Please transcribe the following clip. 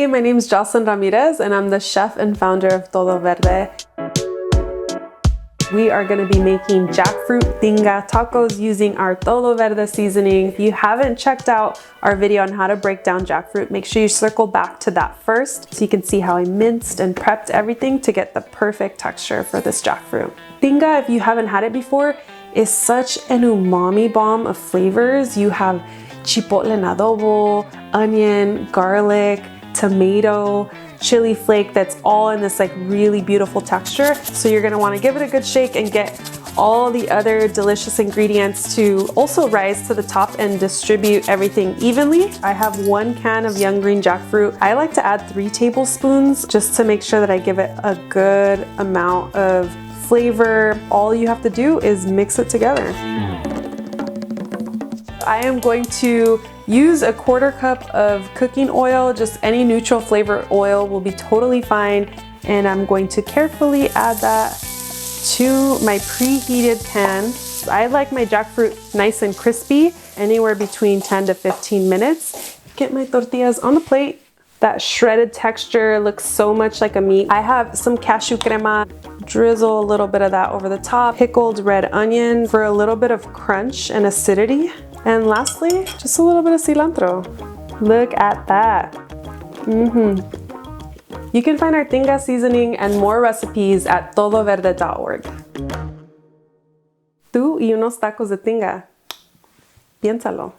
Hey, my name is Jocelyn Ramirez and I'm the chef and founder of Todo Verde. We are going to be making Jackfruit Tinga Tacos using our Todo Verde seasoning. If you haven't checked out our video on how to break down jackfruit, make sure you circle back to that first so you can see how I minced and prepped everything to get the perfect texture for this jackfruit. Tinga, if you haven't had it before, is such an umami bomb of flavors. You have chipotle en adobo, onion, garlic, tomato, chili flake that's all in this like really beautiful texture. So you're gonna wanna give it a good shake and get all the other delicious ingredients to also rise to the top and distribute everything evenly. I have 1 can of young green jackfruit. I like to add 3 tablespoons just to make sure that I give it a good amount of flavor. All you have to do is mix it together. I am going to use a 1/4 cup of cooking oil. Just any neutral flavor oil will be totally fine. And I'm going to carefully add that to my preheated pan. I like my jackfruit nice and crispy, anywhere between 10 to 15 minutes. Get my tortillas on the plate. That shredded texture looks so much like a meat. I have some cashew crema. Drizzle a little bit of that over the top. Pickled red onion for a little bit of crunch and acidity. And lastly, just a little bit of cilantro. Look at that. You can find our Tinga seasoning and more recipes at todoverde.org. Tú y unos tacos de tinga. Piénsalo.